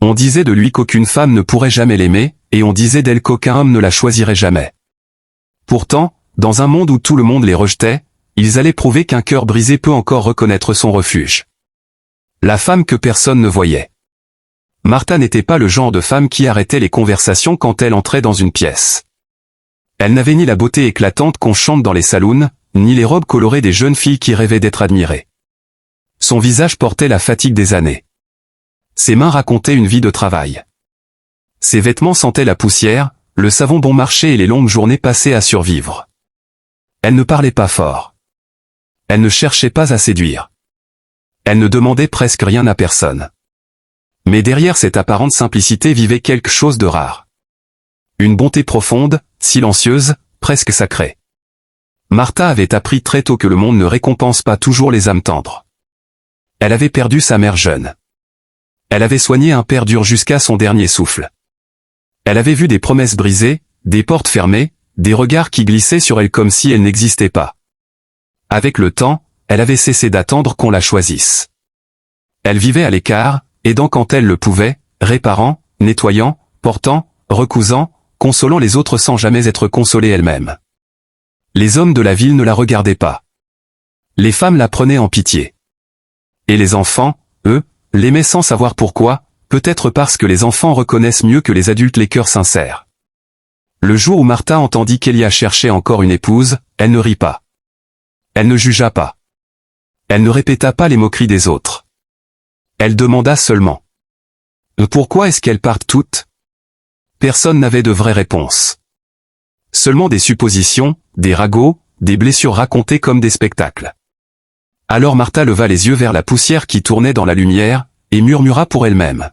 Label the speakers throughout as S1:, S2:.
S1: On disait de lui qu'aucune femme ne pourrait jamais l'aimer, et on disait d'elle qu'aucun homme ne la choisirait jamais. Pourtant, dans un monde où tout le monde les rejetait, ils allaient prouver qu'un cœur brisé peut encore reconnaître son refuge. La femme que personne ne voyait. Martha n'était pas le genre de femme qui arrêtait les conversations quand elle entrait dans une pièce. Elle n'avait ni la beauté éclatante qu'on chante dans les saloons, ni les robes colorées des jeunes filles qui rêvaient d'être admirées. Son visage portait la fatigue des années. Ses mains racontaient une vie de travail. Ses vêtements sentaient la poussière, le savon bon marché et les longues journées passées à survivre. Elle ne parlait pas fort. Elle ne cherchait pas à séduire. Elle ne demandait presque rien à personne. Mais derrière cette apparente simplicité vivait quelque chose de rare. Une bonté profonde, silencieuse, presque sacrée. Martha avait appris très tôt que le monde ne récompense pas toujours les âmes tendres. Elle avait perdu sa mère jeune. Elle avait soigné un père dur jusqu'à son dernier souffle. Elle avait vu des promesses brisées, des portes fermées, des regards qui glissaient sur elle comme si elle n'existait pas. Avec le temps, elle avait cessé d'attendre qu'on la choisisse. Elle vivait à l'écart, aidant quand elle le pouvait, réparant, nettoyant, portant, recousant, consolant les autres sans jamais être consolée elle-même. Les hommes de la ville ne la regardaient pas. Les femmes la prenaient en pitié. Et les enfants, eux, l'aimaient sans savoir pourquoi, peut-être parce que les enfants reconnaissent mieux que les adultes les cœurs sincères. Le jour où Martha entendit qu'Elia cherchait encore une épouse, elle ne rit pas. Elle ne jugea pas. Elle ne répéta pas les moqueries des autres. Elle demanda seulement. Pourquoi est-ce qu'elles partent toutes? Personne n'avait de vraie réponse. Seulement des suppositions, des ragots, des blessures racontées comme des spectacles. Alors Martha leva les yeux vers la poussière qui tournait dans la lumière, et murmura pour elle-même.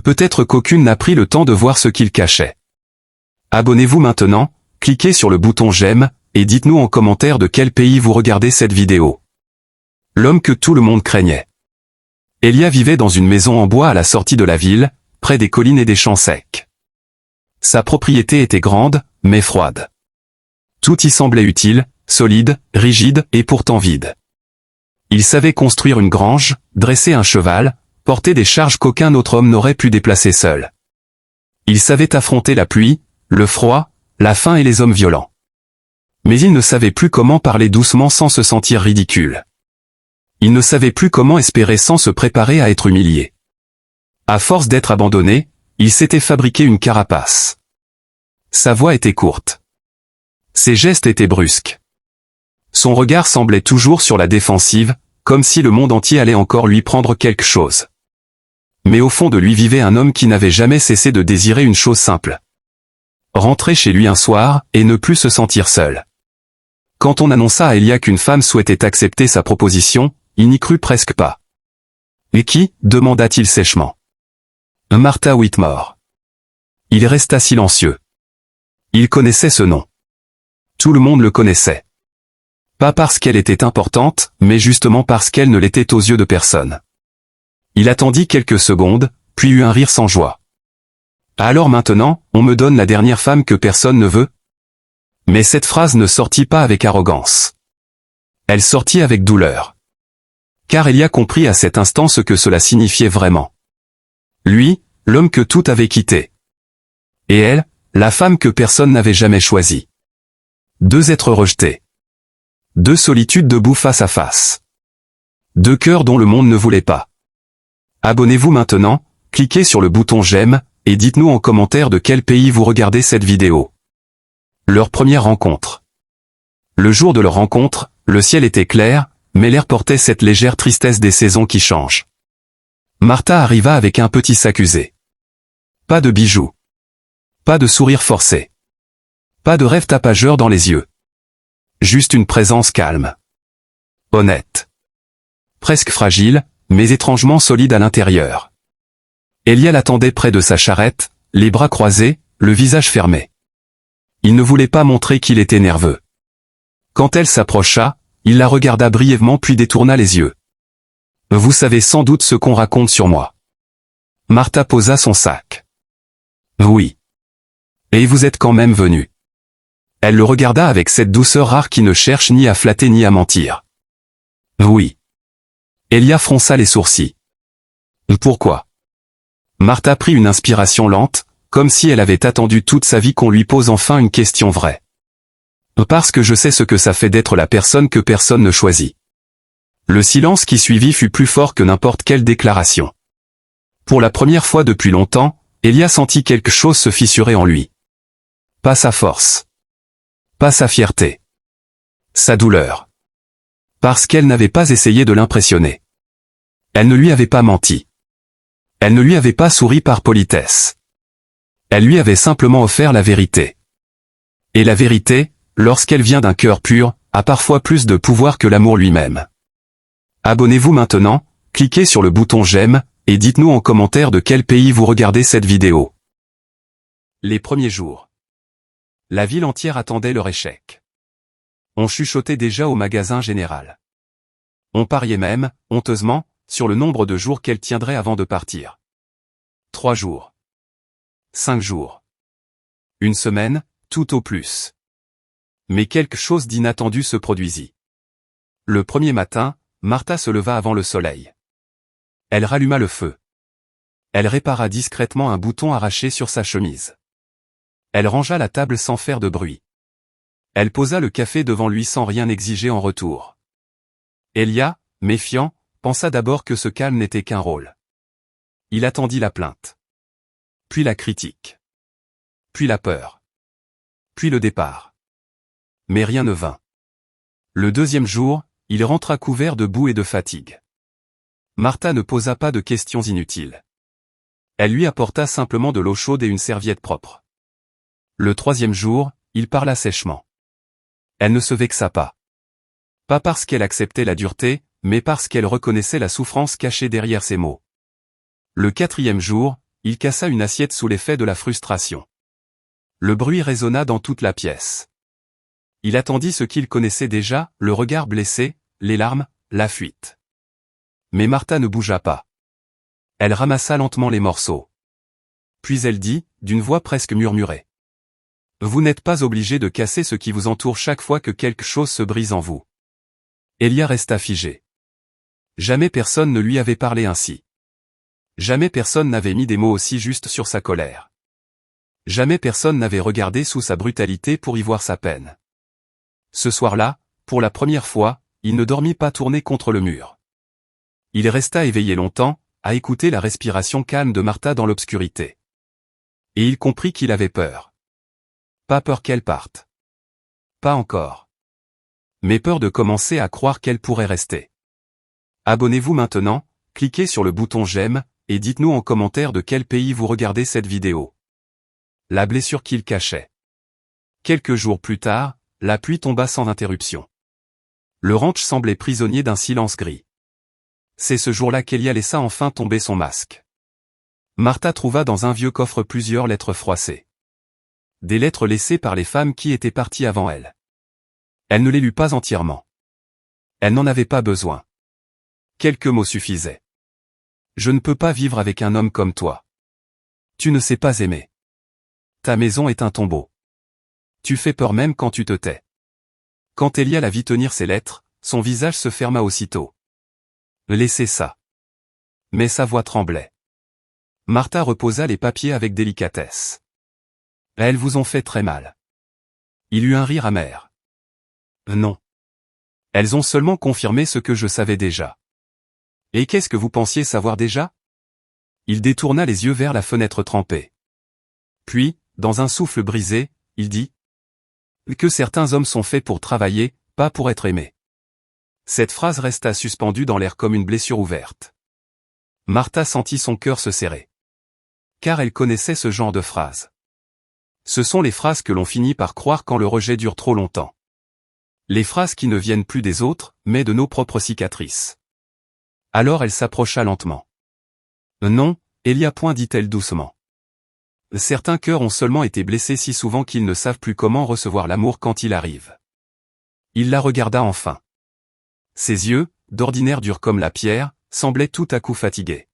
S1: Peut-être qu'aucune n'a pris le temps de voir ce qu'il cachait. Abonnez-vous maintenant, cliquez sur le bouton j'aime, et dites-nous en commentaire de quel pays vous regardez cette vidéo. L'homme que tout le monde craignait. Elia vivait dans une maison en bois à la sortie de la ville, près des collines et des champs secs. Sa propriété était grande, mais froide. Tout y semblait utile, solide, rigide et pourtant vide. Il savait construire une grange, dresser un cheval, porter des charges qu'aucun autre homme n'aurait pu déplacer seul. Il savait affronter la pluie, le froid, la faim et les hommes violents. Mais il ne savait plus comment parler doucement sans se sentir ridicule. Il ne savait plus comment espérer sans se préparer à être humilié. À force d'être abandonné, il s'était fabriqué une carapace. Sa voix était courte. Ses gestes étaient brusques. Son regard semblait toujours sur la défensive, comme si le monde entier allait encore lui prendre quelque chose. Mais au fond de lui vivait un homme qui n'avait jamais cessé de désirer une chose simple. Rentrer chez lui un soir, et ne plus se sentir seul. Quand on annonça à Elia qu'une femme souhaitait accepter sa proposition, il n'y crut presque pas. « Et qui ?» demanda-t-il sèchement. « Martha Whitmore. » Il resta silencieux. Il connaissait ce nom. Tout le monde le connaissait. Pas parce qu'elle était importante, mais justement parce qu'elle ne l'était aux yeux de personne. Il attendit quelques secondes, puis eut un rire sans joie. « Alors maintenant, on me donne la dernière femme que personne ne veut ?» Mais cette phrase ne sortit pas avec arrogance. Elle sortit avec douleur. Car Elia comprit à cet instant ce que cela signifiait vraiment. Lui, l'homme que tout avait quitté. Et elle, la femme que personne n'avait jamais choisie. Deux êtres rejetés. Deux solitudes debout face à face. Deux cœurs dont le monde ne voulait pas. Abonnez-vous maintenant, cliquez sur le bouton j'aime, et dites-nous en commentaire de quel pays vous regardez cette vidéo. Leur première rencontre. Le jour de leur rencontre, le ciel était clair, mais l'air portait cette légère tristesse des saisons qui changent. Martha arriva avec un petit sac usé. Pas de bijoux. Pas de sourire forcé. Pas de rêve tapageur dans les yeux. Juste une présence calme. Honnête. Presque fragile, mais étrangement solide à l'intérieur. Elia l'attendait près de sa charrette, les bras croisés, le visage fermé. Il ne voulait pas montrer qu'il était nerveux. Quand elle s'approcha, il la regarda brièvement puis détourna les yeux. « Vous savez sans doute ce qu'on raconte sur moi. » Martha posa son sac. « Oui. Et vous êtes quand même venu. » Elle le regarda avec cette douceur rare qui ne cherche ni à flatter ni à mentir. « Oui. » Elia fronça les sourcils. « Pourquoi ?» Martha prit une inspiration lente, comme si elle avait attendu toute sa vie qu'on lui pose enfin une question vraie. Parce que je sais ce que ça fait d'être la personne que personne ne choisit. Le silence qui suivit fut plus fort que n'importe quelle déclaration. Pour la première fois depuis longtemps, Elia sentit quelque chose se fissurer en lui. Pas sa force. Pas sa fierté. Sa douleur. Parce qu'elle n'avait pas essayé de l'impressionner. Elle ne lui avait pas menti. Elle ne lui avait pas souri par politesse. Elle lui avait simplement offert la vérité. Et la vérité, lorsqu'elle vient d'un cœur pur, a parfois plus de pouvoir que l'amour lui-même. Abonnez-vous maintenant, cliquez sur le bouton j'aime, et dites-nous en commentaire de quel pays vous regardez cette vidéo. Les premiers jours. La ville entière attendait leur échec. On chuchotait déjà au magasin général. On pariait même, honteusement, sur le nombre de jours qu'elle tiendrait avant de partir. 3 jours. 5 jours. Une semaine, tout au plus. Mais quelque chose d'inattendu se produisit. Le premier matin, Martha se leva avant le soleil. Elle ralluma le feu. Elle répara discrètement un bouton arraché sur sa chemise. Elle rangea la table sans faire de bruit. Elle posa le café devant lui sans rien exiger en retour. Elia, méfiant, pensa d'abord que ce calme n'était qu'un rôle. Il attendit la plainte. Puis la critique. Puis la peur. Puis le départ. Mais rien ne vint. Le deuxième jour, il rentra couvert de boue et de fatigue. Martha ne posa pas de questions inutiles. Elle lui apporta simplement de l'eau chaude et une serviette propre. Le troisième jour, il parla sèchement. Elle ne se vexa pas. Pas parce qu'elle acceptait la dureté, mais parce qu'elle reconnaissait la souffrance cachée derrière ses mots. Le quatrième jour, il cassa une assiette sous l'effet de la frustration. Le bruit résonna dans toute la pièce. Il attendit ce qu'il connaissait déjà, le regard blessé, les larmes, la fuite. Mais Martha ne bougea pas. Elle ramassa lentement les morceaux. Puis elle dit, d'une voix presque murmurée. Vous n'êtes pas obligé de casser ce qui vous entoure chaque fois que quelque chose se brise en vous. Elia resta figé. Jamais personne ne lui avait parlé ainsi. Jamais personne n'avait mis des mots aussi justes sur sa colère. Jamais personne n'avait regardé sous sa brutalité pour y voir sa peine. Ce soir-là, pour la première fois, il ne dormit pas tourné contre le mur. Il resta éveillé longtemps, à écouter la respiration calme de Martha dans l'obscurité. Et il comprit qu'il avait peur. Pas peur qu'elle parte. Pas encore. Mais peur de commencer à croire qu'elle pourrait rester. Abonnez-vous maintenant, cliquez sur le bouton j'aime, et dites-nous en commentaire de quel pays vous regardez cette vidéo. La blessure qu'il cachait. Quelques jours plus tard, la pluie tomba sans interruption. Le ranch semblait prisonnier d'un silence gris. C'est ce jour-là qu'Elia laissa enfin tomber son masque. Martha trouva dans un vieux coffre plusieurs lettres froissées. Des lettres laissées par les femmes qui étaient parties avant elle. Elle ne les lut pas entièrement. Elle n'en avait pas besoin. Quelques mots suffisaient. Je ne peux pas vivre avec un homme comme toi. Tu ne sais pas aimer. Ta maison est un tombeau. Tu fais peur même quand tu te tais. Quand Elia la vit tenir ces lettres, son visage se ferma aussitôt. Laissez ça. Mais sa voix tremblait. Martha reposa les papiers avec délicatesse. Elles vous ont fait très mal. Il eut un rire amer. Non. Elles ont seulement confirmé ce que je savais déjà. Et qu'est-ce que vous pensiez savoir déjà? Il détourna les yeux vers la fenêtre trempée. Puis, dans un souffle brisé, il dit que certains hommes sont faits pour travailler, pas pour être aimés. Cette phrase resta suspendue dans l'air comme une blessure ouverte. Martha sentit son cœur se serrer. Car elle connaissait ce genre de phrases. Ce sont les phrases que l'on finit par croire quand le rejet dure trop longtemps. Les phrases qui ne viennent plus des autres, mais de nos propres cicatrices. Alors elle s'approcha lentement. Non, Elia point, dit-elle doucement. Certains cœurs ont seulement été blessés si souvent qu'ils ne savent plus comment recevoir l'amour quand il arrive. Il la regarda enfin. Ses yeux, d'ordinaire durs comme la pierre, semblaient tout à coup fatigués.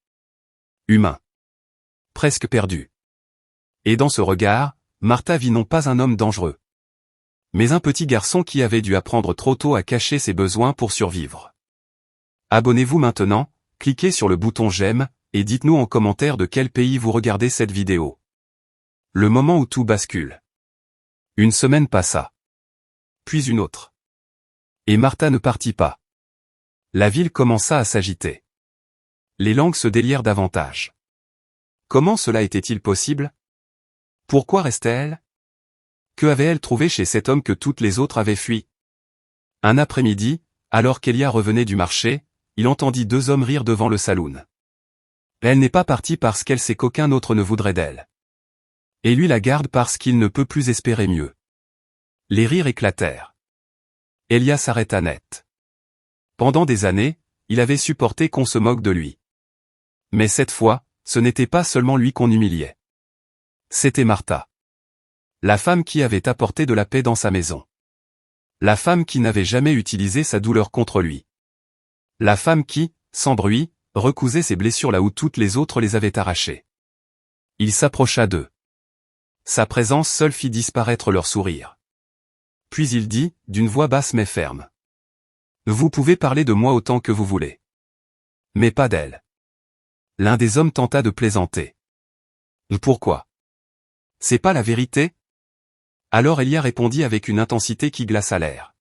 S1: Humains. Presque perdus. Et dans ce regard, Martha vit non pas un homme dangereux, mais un petit garçon qui avait dû apprendre trop tôt à cacher ses besoins pour survivre. Abonnez-vous maintenant, cliquez sur le bouton j'aime, et dites-nous en commentaire de quel pays vous regardez cette vidéo. Le moment où tout bascule. Une semaine passa. Puis une autre. Et Martha ne partit pas. La ville commença à s'agiter. Les langues se délièrent davantage. Comment cela était-il possible? Pourquoi restait-elle? Que avait-elle trouvé chez cet homme que toutes les autres avaient fui? Un après-midi, alors qu'Elia revenait du marché, il entendit deux hommes rire devant le saloon. Elle n'est pas partie parce qu'elle sait qu'aucun autre ne voudrait d'elle. Et lui la garde parce qu'il ne peut plus espérer mieux. Les rires éclatèrent. Elia s'arrêta net. Pendant des années, il avait supporté qu'on se moque de lui. Mais cette fois, ce n'était pas seulement lui qu'on humiliait. C'était Martha. La femme qui avait apporté de la paix dans sa maison. La femme qui n'avait jamais utilisé sa douleur contre lui. La femme qui, sans bruit, recousait ses blessures là où toutes les autres les avaient arrachées. Il s'approcha d'eux. Sa présence seule fit disparaître leur sourire. Puis il dit, d'une voix basse mais ferme. Vous pouvez parler de moi autant que vous voulez. Mais pas d'elle. L'un des hommes tenta de plaisanter. Pourquoi? C'est pas la vérité? Alors Elia répondit avec une intensité qui glaça l'air.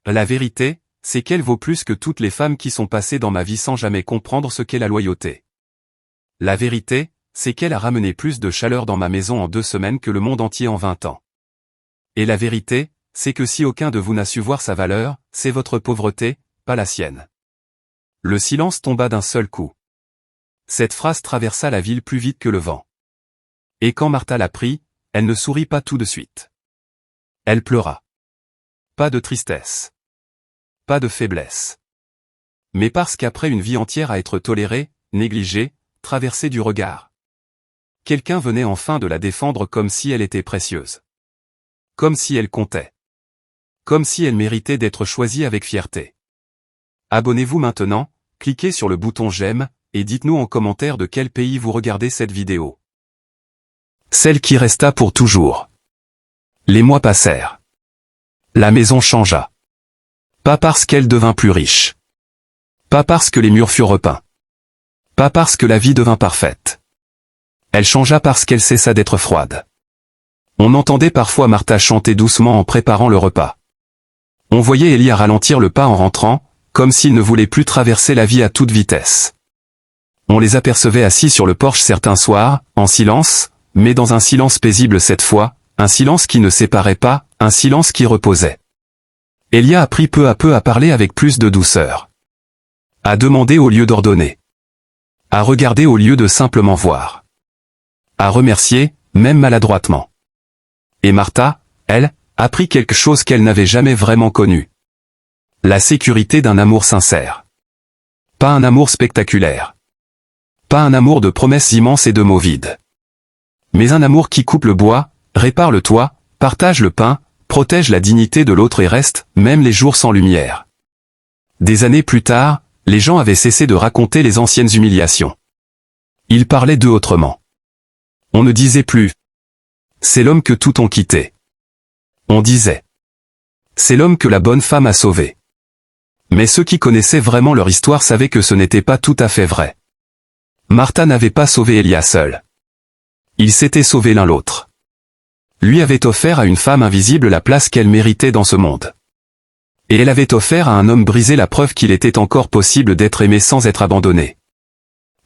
S1: La vérité, c'est qu'elle vaut plus que toutes les femmes qui sont passées dans ma vie sans jamais comprendre ce qu'est la loyauté. La vérité, c'est qu'elle a ramené plus de chaleur dans ma maison en 2 semaines que le monde entier en 20 ans. Et la vérité, c'est que si aucun de vous n'a su voir sa valeur, c'est votre pauvreté, pas la sienne. Le silence tomba d'un seul coup. Cette phrase traversa la ville plus vite que le vent. Et quand Martha l'apprit, elle ne sourit pas tout de suite. Elle pleura. Pas de tristesse. Pas de faiblesse. Mais parce qu'après une vie entière à être tolérée, négligée, traversée du regard, quelqu'un venait enfin de la défendre comme si elle était précieuse. Comme si elle comptait. Comme si elle méritait d'être choisie avec fierté. Abonnez-vous maintenant, cliquez sur le bouton j'aime, et dites-nous en commentaire de quel pays vous regardez cette vidéo. Celle qui resta pour toujours. Les mois passèrent. La maison changea. Pas parce qu'elle devint plus riche. Pas parce que les murs furent repeints. Pas parce que la vie devint parfaite. Elle changea parce qu'elle cessa d'être froide. On entendait parfois Martha chanter doucement en préparant le repas. On voyait Elia ralentir le pas en rentrant, comme s'il ne voulait plus traverser la vie à toute vitesse. On les apercevait assis sur le porche certains soirs, en silence, mais dans un silence paisible cette fois, un silence qui ne séparait pas, un silence qui reposait. Elia apprit peu à peu à parler avec plus de douceur. À demander au lieu d'ordonner. À regarder au lieu de simplement voir. À remercier, même maladroitement. Et Martha, elle, apprit quelque chose qu'elle n'avait jamais vraiment connu. La sécurité d'un amour sincère. Pas un amour spectaculaire. Pas un amour de promesses immenses et de mots vides. Mais un amour qui coupe le bois, répare le toit, partage le pain, protège la dignité de l'autre et reste, même les jours sans lumière. Des années plus tard, les gens avaient cessé de raconter les anciennes humiliations. Ils parlaient d'eux autrement. On ne disait plus « c'est l'homme que tout ont quitté ». On disait « c'est l'homme que la bonne femme a sauvé ». Mais ceux qui connaissaient vraiment leur histoire savaient que ce n'était pas tout à fait vrai. Martha n'avait pas sauvé Elia seul. Ils s'étaient sauvés l'un l'autre. Lui avait offert à une femme invisible la place qu'elle méritait dans ce monde. Et elle avait offert à un homme brisé la preuve qu'il était encore possible d'être aimé sans être abandonné.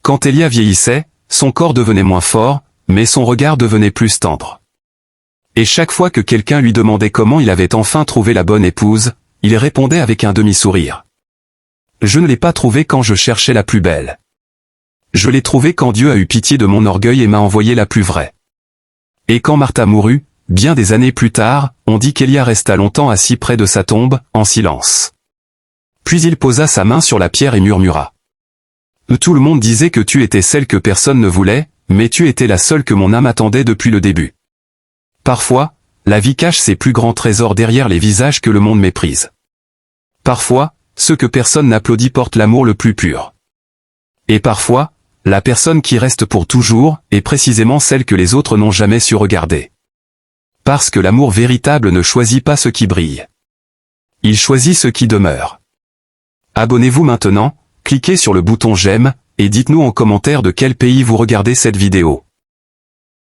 S1: Quand Elia vieillissait, son corps devenait moins fort, mais son regard devenait plus tendre. Et chaque fois que quelqu'un lui demandait comment il avait enfin trouvé la bonne épouse, il répondait avec un demi-sourire. Je ne l'ai pas trouvée quand je cherchais la plus belle. Je l'ai trouvée quand Dieu a eu pitié de mon orgueil et m'a envoyé la plus vraie. Et quand Martha mourut, bien des années plus tard, on dit qu'Elia resta longtemps assis près de sa tombe, en silence. Puis il posa sa main sur la pierre et murmura. Tout le monde disait que tu étais celle que personne ne voulait, mais tu étais la seule que mon âme attendait depuis le début. Parfois, la vie cache ses plus grands trésors derrière les visages que le monde méprise. Parfois, ceux que personne n'applaudit portent l'amour le plus pur. Et parfois, la personne qui reste pour toujours est précisément celle que les autres n'ont jamais su regarder. Parce que l'amour véritable ne choisit pas ce qui brille. Il choisit ce qui demeure. Abonnez-vous maintenant, cliquez sur le bouton j'aime, et dites-nous en commentaire de quel pays vous regardez cette vidéo.